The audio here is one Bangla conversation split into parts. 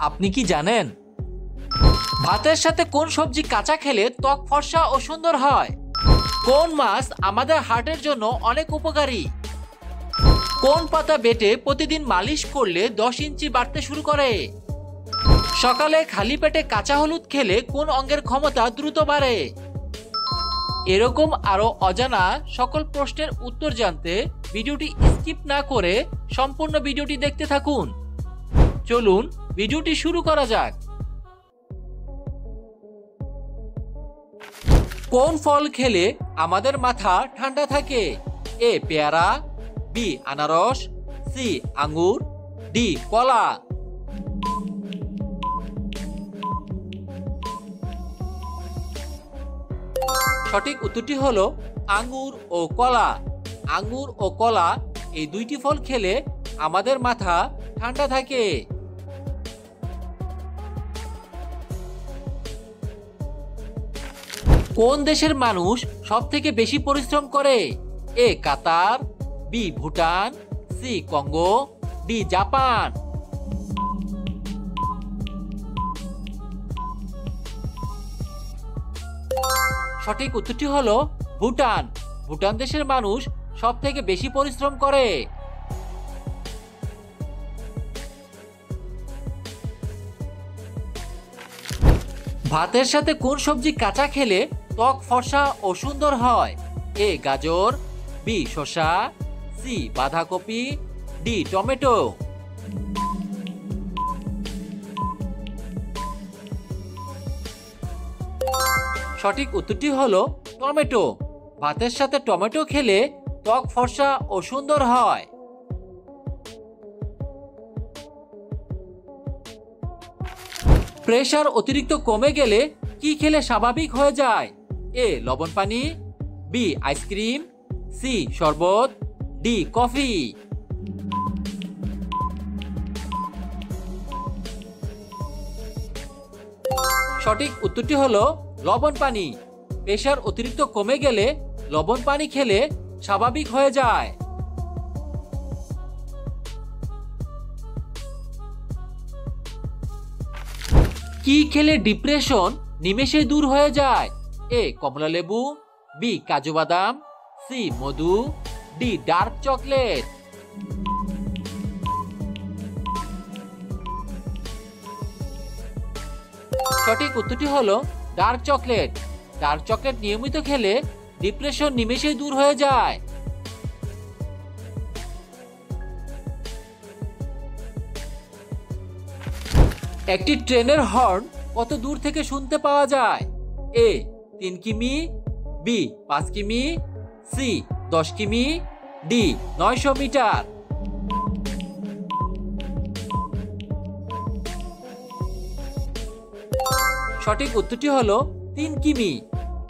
আপনি কি জানেন ভাতের সাথে কোন সবজি কাঁচা খেলে ত্বক ফর্সা ও সুন্দর হয়? কোন মাছ আমাদের হার্টের জন্য অনেক উপকারী? কোন পাতা বেটে প্রতিদিন মালিশ করলে 10 ইঞ্চি বাড়তে শুরু করে? সকালে খালি পেটে কাঁচা হলুদ খেলে কোন অঙ্গের ক্ষমতা দ্রুত বাড়ে? এরকম আরো অজানা সকল প্রশ্নের উত্তর জানতে ভিডিওটি স্কিপ না করে সম্পূর্ণ ভিডিওটি দেখতে থাকুন। চলুন ভিডিওটি শুরু করা যাক। কোন ফল খেলে আমাদের মাথা ঠান্ডা থাকে? এ পেয়ারা, বি আনারস, সি আঙ্গুর, ডি কলা। সঠিক উত্তরটি হলো আঙ্গুর ও কলা। আঙ্গুর ও কলা এই দুইটি ফল খেলে আমাদের মাথা ঠান্ডা থাকে। কোন দেশের মানুষ সব থেকে বেশি পরিশ্রম করে? A Qatar, B Bhutan, C Congo, D Japan. সঠিক উত্তরটি হলো ভুটান। ভুটান দেশের মানুষ সব থেকে বেশি পরিশ্রম করে। ভাতের সাথে কোন সবজি কাঁচা খেলে ত্বক ফর্সা ও সুন্দর হয়? এ গাজর, বি শসা, সি বাঁধাকপি, ডি টমেটো। সঠিক উত্তরটি হলো টমেটো। ভাতের সাথে টমেটো খেলে ত্বক ফর্সা ও সুন্দর হয়। প্রেসার অতিরিক্ত কমে গেলে কি খেলে স্বাভাবিক হয়ে যায়? এ লবণ পানি, বি আইসক্রিম, সি শরবত, ডি কফি। সঠিক উত্তরটি হলো লবণ পানি। প্রেসার অতিরিক্ত কমে গেলে লবণ পানি খেলে স্বাভাবিক হয়ে যায়। কি খেলে ডিপ্রেশন নিমেষে দূর হয়ে যায়? এ কমলা লেবু, বি কাজু বাদাম, সি মধু, ডি ডার্ক চকলেট। সঠিক উত্তরটি হলো ডার্ক চকলেট। ডার্ক চকলেট নিয়মিত খেলে ডিপ্রেশন নিমেষেই দূর হয়ে যায়। একটি ট্রেনের হর্ন কত দূর থেকে শুনতে পাওয়া যায়? এ 3 কিমি, বি 5 কিমি, সি 10 কিমি, ডি 900 মিটার। সঠিক উত্তরটি হলো 3 কিমি।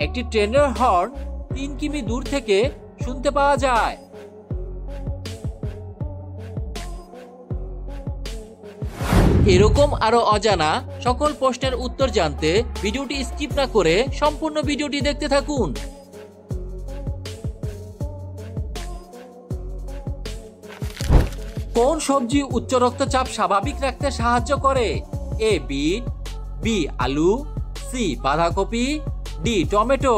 একটি ট্রেনের হর্ন 3 কিমি দূর থেকে শুনতে পাওয়া যায়। এরকম আরো অজানা সকল প্রশ্নের উত্তর জানতে ভিডিওটি স্কিপ না করে সম্পূর্ণ ভিডিওটি দেখতে থাকুন। কোন সবজি উচ্চ রক্তচাপ স্বাভাবিক রাখতে সাহায্য করে? এ বিট, বি আলু, সি বাঁধাকপি, ডি টমেটো।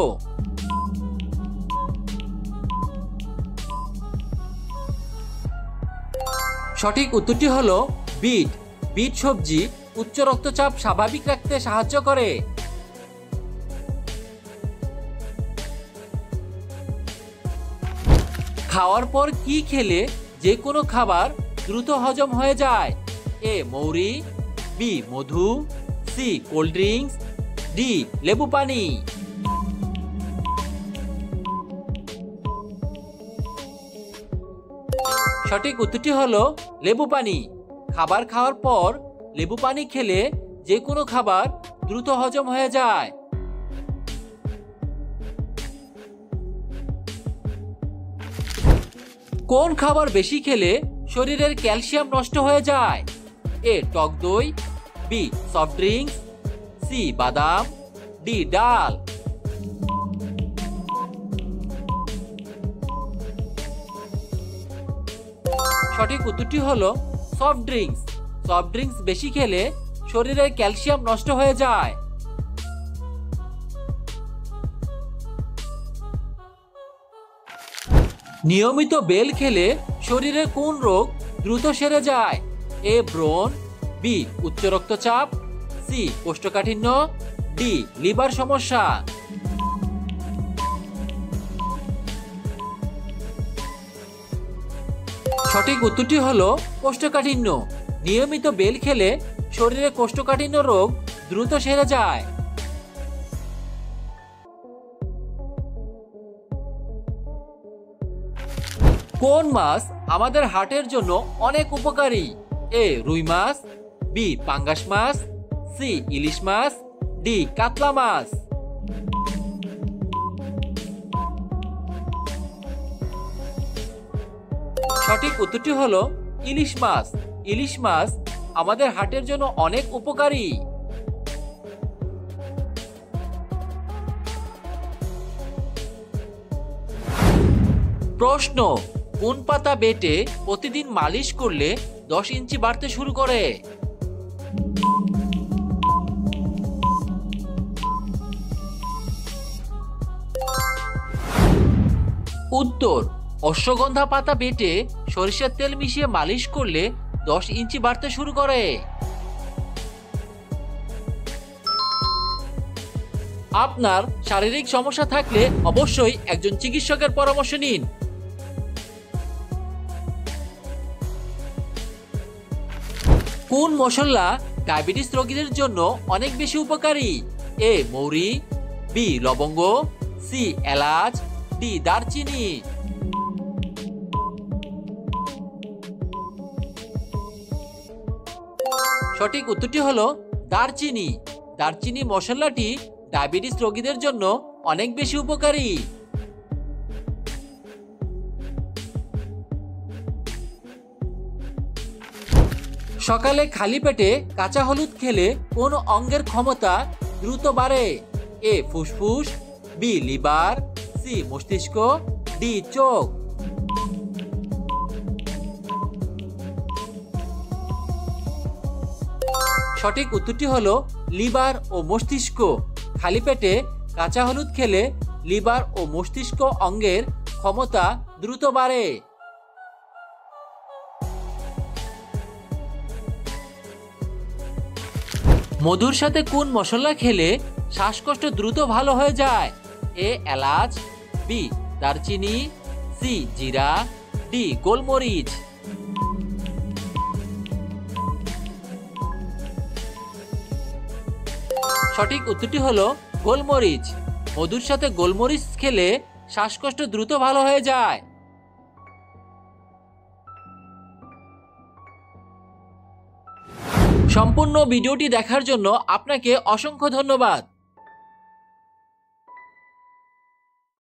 সঠিক উত্তরটি হলো বিট। বিট সবজি উচ্চ রক্তচাপ স্বাভাবিক রাখতে সাহায্য করে। খাওয়ার পর কি খেলে যে কোনো খাবার দ্রুত হজম হয়ে যায়? এ মৌরি, বি মধু, সি কোল্ড ড্রিঙ্কস, ডি লেবু পানি। সঠিক উত্তরটি হলো লেবু পানি। খাবার খাওয়ার পর লেবু পানি খেলে যে কোনো খাবার দ্রুত হজম হয়ে যায়। কোন খাবার বেশি খেলে শরীরের ক্যালসিয়াম নষ্ট হয়ে যায়? এ টক দই, বি সফট ড্রিঙ্কস, সি বাদাম, ডি ডাল। সঠিক উত্তরটি হলো সফট ড্রিঙ্কস। সফট ড্রিঙ্কস বেশি খেলে শরীরের ক্যালসিয়াম নষ্ট হয়ে যায়? নিয়মিত বেল খেলে শরীরের কোন রোগ দ্রুত সেরে যায়? এ ব্রণ, বি উচ্চ রক্তচাপ, সি কোষ্ঠকাঠিন্য, ডি লিভার সমস্যা। সঠিক উত্তরটি হলো কোষ্ঠকাঠিন্য। নিয়মিত বেল খেলে শরীরে কোষ্ঠকাঠিন্য রোগ দ্রুত সেরে যায়। কোন মাছ আমাদের হার্টের জন্য অনেক উপকারী? এ রুই মাছ, বি পাঙ্গাস মাছ, সি ইলিশ মাছ, ডি কাতলা মাছ। সঠিক উত্তরটি হলো ইলিশ মাছ। ইলিশ মাছ আমাদের হার্টের জন্য অনেক উপকারী। প্রশ্ন, কোন পাতা বেটে প্রতিদিন মালিশ করলে 10 ইঞ্চি বাড়তে শুরু করে? উত্তর, অশ্বগন্ধা পাতা বেটে সরিষার তেল মিশিয়ে মালিশ করলে 10 ইঞ্চি বাড়তে শুরু করে। আপনার শারীরিক সমস্যা থাকলে অবশ্যই একজন চিকিৎসকের পরামর্শ নিন। কোন মশলা ডায়াবেটিস রোগীদের জন্য অনেক বেশি উপকারী? এ মৌরি, বি লবঙ্গ, সি এলাচ, ডি দারচিনি। সঠিক উত্তরটি হলো দারচিনি। দারচিনি মশলাটি ডায়াবেটিস রোগীদের জন্য অনেক বেশি উপকারী। সকালে খালি পেটে কাঁচা হলুদ খেলে কোন অঙ্গের ক্ষমতা দ্রুত বাড়ে? এ ফুসফুস, বি লিভার, সি মস্তিষ্ক, ডি চোখ। সঠিক উত্তরটি হলো লিভার ও মস্তিষ্ক। খালি পেটে কাঁচা হলুদ খেলে লিভার ও মস্তিষ্ক অঙ্গের ক্ষমতা দ্রুত বাড়ে। মধুর সাথে কোন মশলা খেলে শ্বাসকষ্ট দ্রুত ভালো হয়ে যায়? এ এলাচ, বি দারচিনি, সি জিরা, ডি গোলমরিচ। সঠিক উত্তরটি হলো গোলমরিচ। মধুর সাথে গোলমরিচ খেলে শ্বাসকষ্ট দ্রুত ভালো হয়ে যায়। সম্পূর্ণ ভিডিওটি দেখার জন্য আপনাকে অসংখ্য ধন্যবাদ।